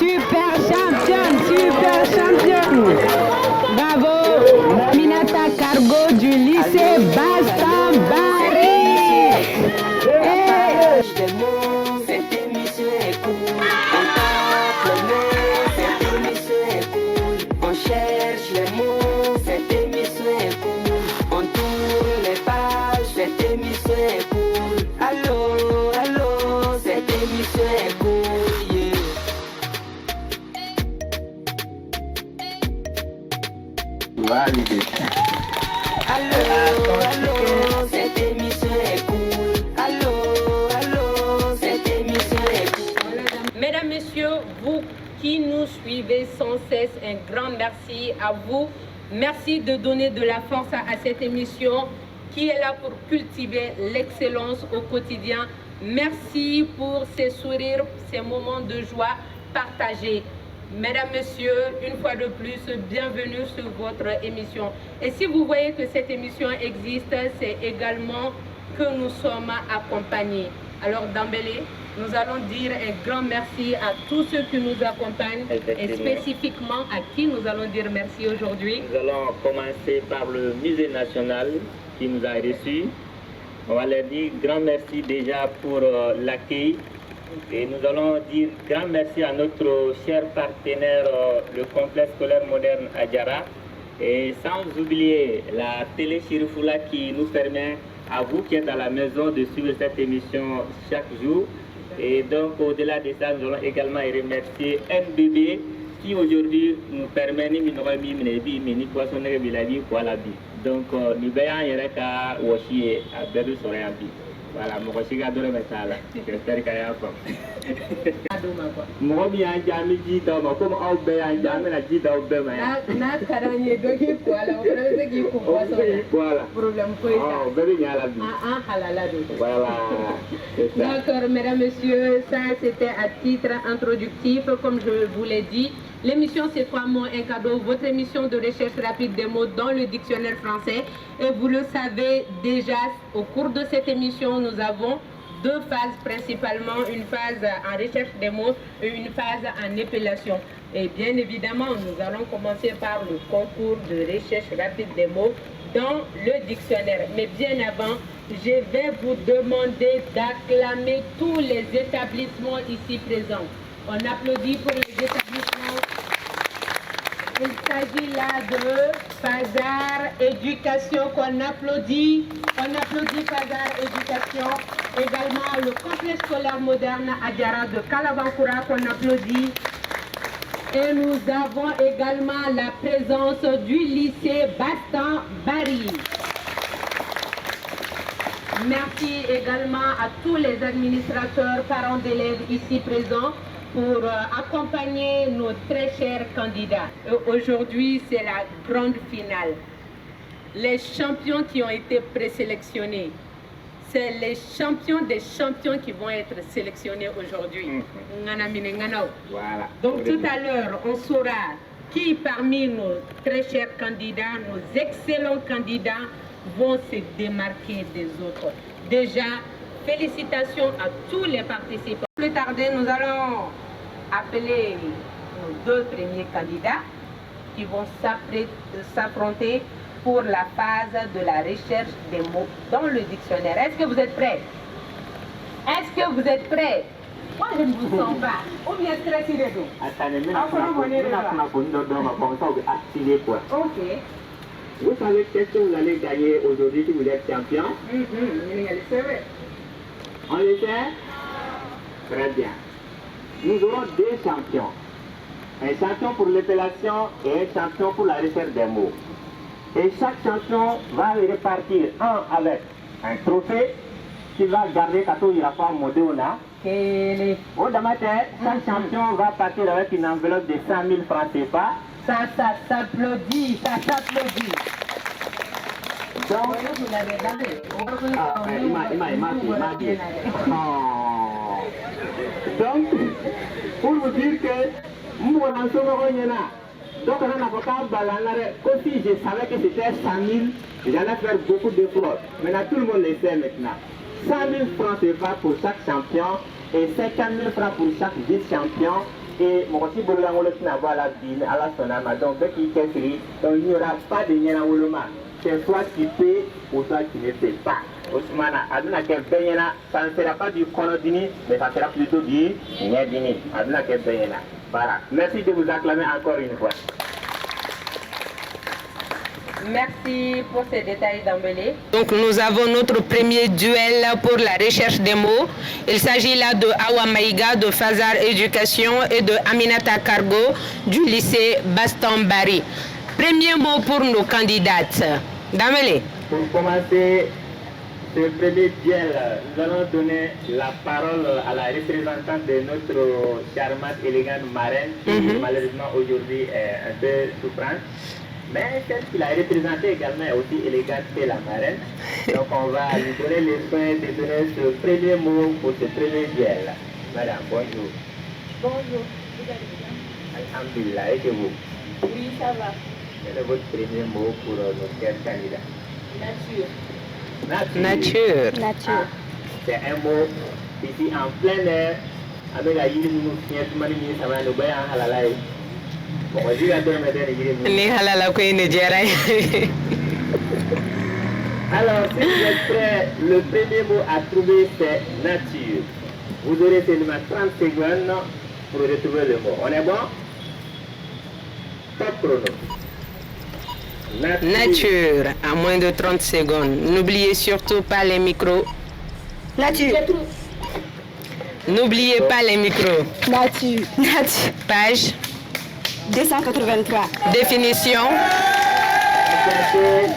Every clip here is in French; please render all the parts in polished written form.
super championne. Bravo, Minata Cargo du lycée Bastambari. Cette émission est cool. On tape le mot, cette émission est cool. On cherche les mots, cette émission est cool. On tourne les pages, cette émission est cool. Allô, allô, cette émission est cool, yeah. Validé. Allô, allô, cette émission est cool. Allô, allô, cette émission est cool. Mesdames, Messieurs, vous qui nous suivez sans cesse, un grand merci à vous. Merci de donner de la force à cette émission qui est là pour cultiver l'excellence au quotidien. Merci pour ces sourires, ces moments de joie partagés. Mesdames, Messieurs, une fois de plus, bienvenue sur votre émission. Et si vous voyez que cette émission existe, c'est également que nous sommes accompagnés. Alors d'emblée, nous allons dire un grand merci à tous ceux qui nous accompagnent et spécifiquement à qui nous allons dire merci aujourd'hui. Nous allons commencer par le musée national qui nous a reçus. On va leur dire grand merci déjà pour l'accueil. Et nous allons dire grand merci à notre cher partenaire, le complexe scolaire moderne Adjara. Et sans oublier la télé Chirifula qui nous permet, à vous qui êtes à la maison, de suivre cette émission chaque jour. Et donc, au-delà de ça, nous allons également remercier NBB qui aujourd'hui nous permet de nous donc, nous avons voilà, mon aussi gars de la métal. J'espère qu'il y a pas. Moi bien jamais dit dans ma comme au bien jamais la dit au bien. Na karanye doki kwala problème qui comprend voilà. Problème quoi ça. Oh, bébé a la vie. Halala do. Voilà. D'accord, mesdames, messieurs, ça c'était à titre introductif, comme je vous l'ai dit. L'émission c'est 3 mots, un cadeau, votre émission de recherche rapide des mots dans le dictionnaire français. Et vous le savez déjà, au cours de cette émission, nous avons 2 phases principalement, une phase en recherche des mots et une phase en épellation. Et bien évidemment, nous allons commencer par le concours de recherche rapide des mots dans le dictionnaire. Mais bien avant, je vais vous demander d'acclamer tous les établissements ici présents. On applaudit pour les établissements. Il s'agit là de Fazar Éducation qu'on applaudit. On applaudit Fazar Éducation. Également le complexe scolaire moderne Adjara de Kalabankura qu'on applaudit. Et nous avons également la présence du lycée Bastambari. Merci également à tous les administrateurs, parents d'élèves ici présents pour accompagner nos très chers candidats. Aujourd'hui, c'est la grande finale. Les champions qui ont été présélectionnés, c'est les champions des champions qui vont être sélectionnés aujourd'hui. Voilà. Donc tout à l'heure, on saura qui parmi nos très chers candidats, nos excellents candidats, vont se démarquer des autres. Déjà, félicitations à tous les participants. Plus tarder, nous allons appeler nos 2 premiers candidats qui vont s'affronter pour la phase de la recherche des mots dans le dictionnaire. Est-ce que vous êtes prêts? Est-ce que vous êtes prêts? Moi, je ne vous sens pas. Ou bien stressé de dos. Attendez, Ok. Vous savez qu'est-ce que vous allez gagner aujourd'hui si vous êtes champion? On le sait? Très bien. Nous aurons 2 champions. Un champion pour l'épellation et un champion pour la recherche des mots. Et chaque champion va repartir un avec un trophée qu'il va garder quand il ira pas monter au na. Au matin, chaque champion va partir avec une enveloppe de 100 000 francs CFA. Ça s'applaudit, ça s'applaudit. Donc, donc, pour vous dire que donc on a si je savais que c'était 100 000, j'allais faire beaucoup d'efforts. Maintenant tout le monde le sait maintenant. 100 000 francs CFA pour chaque champion et 50 000 francs pour chaque vice-champion Et mon petit boulot le à la ville, à la sonama, donc il n'y aura pas de Nyana Woloma. C'est toi qui paies ou toi qui ne paies pas. Ousmana, Aduna Kebeyena, ça ne sera pas du Konodini, mais ça sera plutôt du Nyadini. Aduna Kebeyena. Voilà. Merci de vous acclamer encore une fois. Merci pour ces détails d'emblée. Donc nous avons notre premier duel pour la recherche des mots. Il s'agit là de Awa Maïga de Fazar Éducation et de Aminata Cargo du lycée Baston-Bari. Premier mot pour nos candidates. Damele. Pour commencer ce premier duel, nous allons donner la parole à la représentante de notre charmante, élégante marraine qui malheureusement aujourd'hui est un peu souffrante. Mais celle qui l'a représentée également est aussi élégante que la marraine. Donc on va lui donner le soin de donner ce premier mot pour ce premier duel. Madame, bonjour. Bonjour, vous allez bien? Alhamdulillah, et que vous? Oui, ça va. Quel est votre premier mot pour nos chers candidats? Nature. Nature. Ah, c'est un mot ici en plein air. Avec la yiri nous fier tout mani ça va nous bailler en halalai. Bon, je vais donner mes Ni halala ko ine jeray. Alors, si vous êtes prêts, le premier mot à trouver c'est nature. Vous aurez seulement 30 secondes pour retrouver le mot. On est bon? Top chrono. Nature, à moins de 30 secondes. N'oubliez surtout pas les micros. Nature. N'oubliez pas les micros. Nature. Nature. Page. 283. Définition.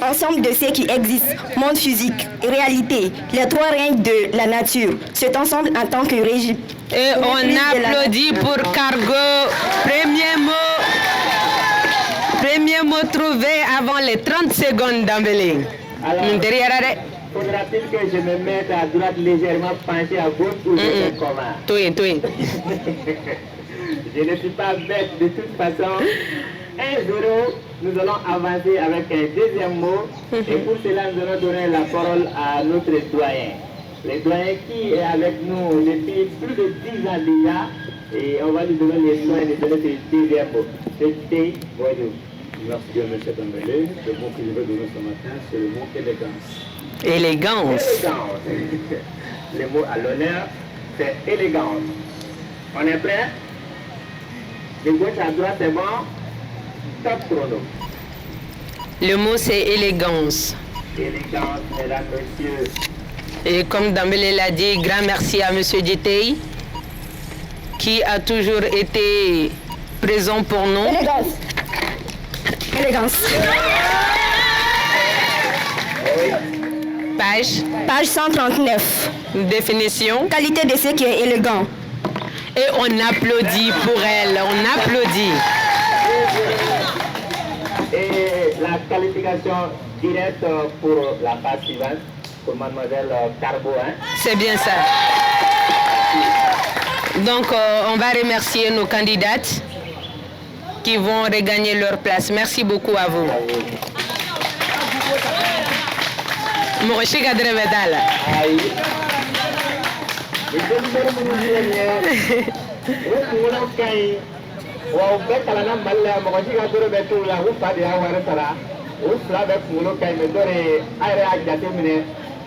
Ensemble de ce qui existe, monde physique, réalité, les trois règnes de la nature. Cet ensemble en tant que régime. Et on applaudit pour Cargo. Premier mot trouvé avant les 30 secondes d'Ambélé. Derrière. Faudra-t-il que je me mette à droite légèrement penché à gauche ou je fais comment? Toi. Je ne suis pas bête de toute façon. 1-0, nous allons avancer avec un deuxième mot. Et pour cela, nous allons donner la parole à notre doyen. Le doyen qui est avec nous depuis plus de 10 ans déjà. Et on va lui donner les soins de donner ce deuxième mot. C'était bonjour. Merci bien, M. Dambélé. Le mot que je vais donner ce matin, c'est le mot élégance. Élégance. Élégance. Le mot à l'honneur, c'est élégance. On est prêt? De gauche à droite, c'est bon? Top chrono. Le mot c'est élégance. Élégance, mesdames, messieurs. Et comme Dambélé l'a dit, grand merci à M. Djetei qui a toujours été présent pour nous. Élégance. Élégance. Page 139. Définition. Qualité de ce qui est élégant. Et on applaudit pour elle, on applaudit. Et la qualification directe pour la phase suivante, pour mademoiselle Carbo. Hein? C'est bien ça. Donc on va remercier nos candidates qui vont regagner leur place. Merci beaucoup à vous. Moroshika Drevedala.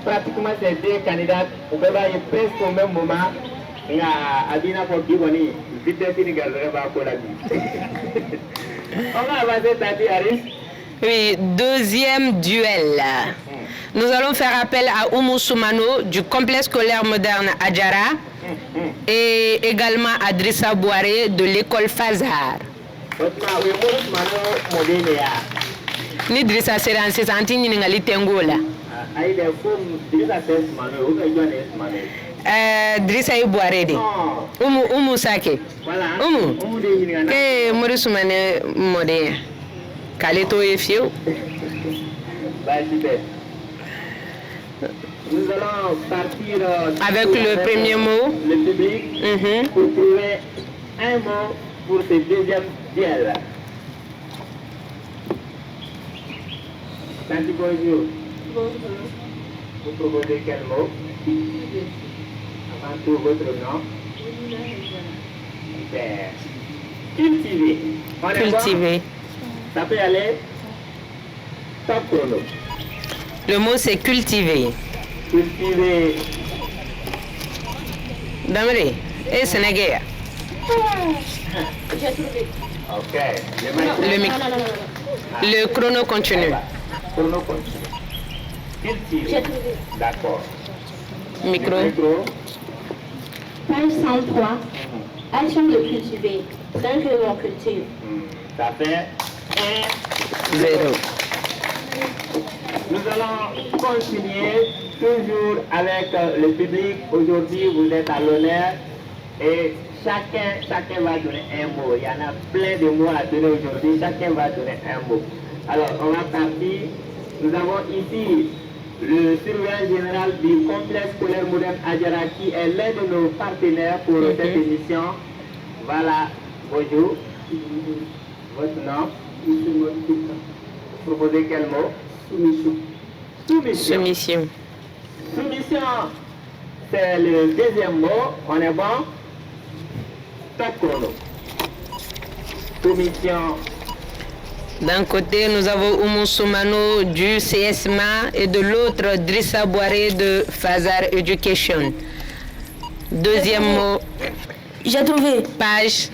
Pratiquement ces deux candidats, vous pouvez presque au même moment. Adina pour Biboni, vitesse inégale pour la vie. On va avancer, Tati Harris. Oui, deuxième duel. Nous allons faire appel à Oumou Soumano du complexe scolaire moderne Adjara et également à Drissa Bouaré de l'école Fazar. Ni Drissa Seran c'est antini ngali tengola. Drissa Bouaré de. Oumou Sake. Oumou. Que Maurice Soumane modé. Kaleto et Fio. Nous allons partir avec le premier mot. Le public pour trouver un mot pour ce deuxième duel. Merci, bonjour. Bonjour. Vous proposez quel mot? Avant tout, votre nom? Super. Cultiver. On est bon? Cultiver. Ça peut aller. Top chrono. Le mot c'est cultiver. Cultiver. Damré. Et Sénégal. Ok. Le mic. Le chrono continue. Chrono continue. Cultiver. D'accord. Micro. Page 103. Action de cultiver. 5 on cultive. Ça fait 1. 0. Nous allons continuer toujours avec le public. Aujourd'hui, vous êtes à l'honneur et chacun va donner un mot. Il y en a plein de mots à donner aujourd'hui. Chacun va donner un mot. Alors, on va partir. Nous avons ici le surveillant général du complexe scolaire moderne Adjara qui est l'un de nos partenaires pour cette émission. Voilà, bonjour. Votre nom? Proposez quel mot? Soumission. Soumission. Soumission, c'est le deuxième mot. On est bon? Top chrono. Soumission. D'un côté, nous avons Oumou Soumano du CSMA et de l'autre, Drissa Boiré de Fazar Education. Deuxième mot, J'ai trouvé. page,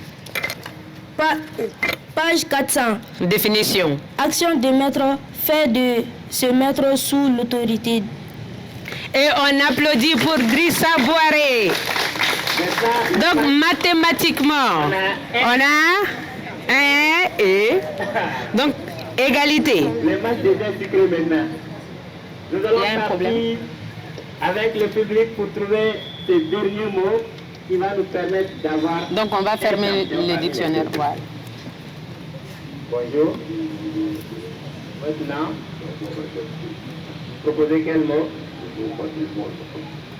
Page 400. définition. Action de maître fait de se mettre sous l'autorité. Et on applaudit pour Drissa Boiré. Donc, mathématiquement, on a 1 et donc égalité. Les matchs déjà sucrés maintenant. Nous allons Il y a un partir problème. avec le public pour trouver ces derniers mots qui va nous permettre d'avoir... Donc, on va fermer le dictionnaire. Voilà. Bonjour. Maintenant, proposez quel mot?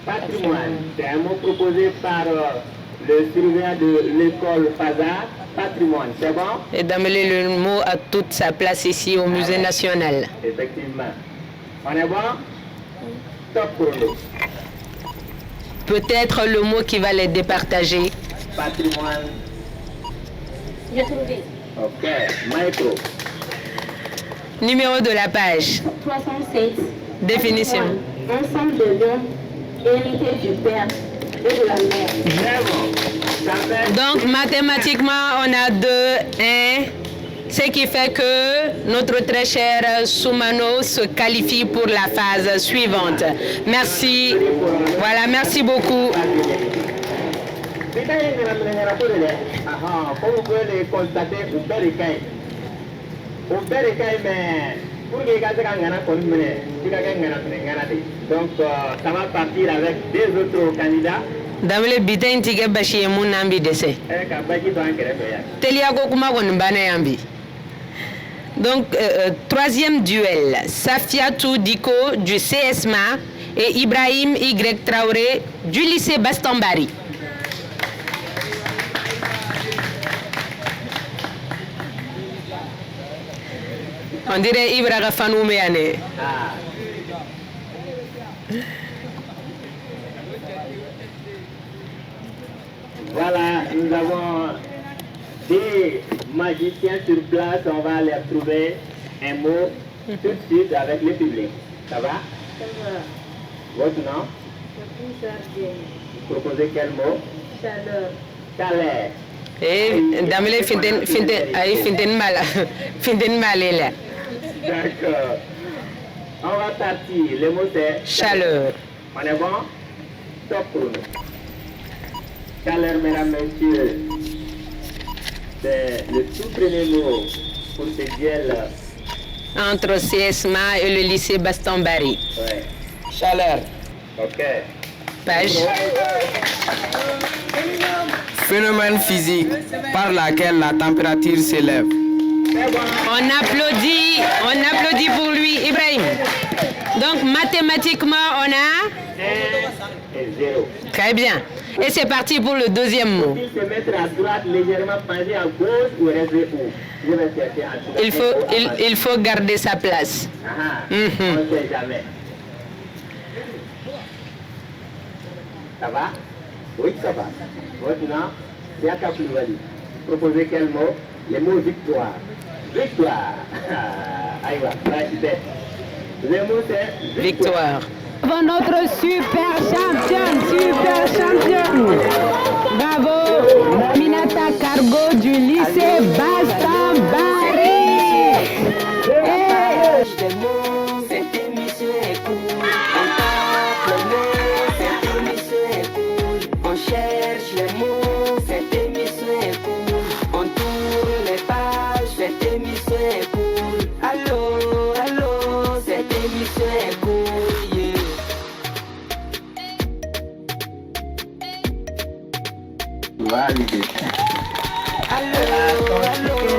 Patrimoine. C'est un mot proposé par le surveillant de l'école Fazar. Patrimoine, c'est bon? Et d'amener le mot à toute sa place ici au Musée national. Effectivement. On est bon? Top chrono. Peut-être le mot qui va les départager. Patrimoine. J'ai trouvé. Ok. Micro. Numéro de la page. 67. Définition. Ensemble de biens hérités du père et de la mère. Très bon. Ça fait... Donc, mathématiquement, on a 2, 1. Ce qui fait que notre très cher Soumano se qualifie pour la phase suivante. Merci. Voilà, merci beaucoup. Comme vous pouvez le constater, donc ça va partir avec deux autres candidats. Damle bitin tige bashi mun nambi dese. Telia ko kuma gon bana yambi. Donc troisième duel, Safiatou Diko du CSMA et Ibrahim Y Traoré du lycée Bastambari. On dirait Ibrahim Fanouméane. Voilà, nous avons des magiciens sur place, on va les retrouver un mot tout de suite avec le public. Ça va? Votre nom? Proposez quel mot? Chaleur. Chaleur. Et Damle Finten Malela. D'accord. On va partir. Le mot c'est Chaleur. On est bon? Top chrono. Chaleur, mesdames, messieurs. C'est le tout premier mot pour ce duel. Entre CSMA et le lycée Bastambari. Ouais. Chaleur. Ok. Page. Phénomène physique par laquelle la température s'élève. On applaudit pour lui, Ibrahim. Donc mathématiquement, on a 1 et 0. très bien. Et c'est parti pour le deuxième mot. Il se mettre à droite, légèrement pencher à gauche ou rester où? Je vais chercher à droite. Il faut garder sa place. On ne sait jamais. Ça va? Oui, ça va. Votre nom? C'est Akapouali. proposer quel mot? Les mots victoire. Victoire. Aïwa, super. Le mot c'est Victoire. Bravo notre super championne. Bravo, Aminata Cargo du lycée Bastambari. Cette émission est cool. On tape le mot, cette émission est cool. On cherche les mots, cette émission est cool. On tourne les pages, cette émission est cool. Allô, allô, cette émission est cool. Yeah. validé. Allô, allô.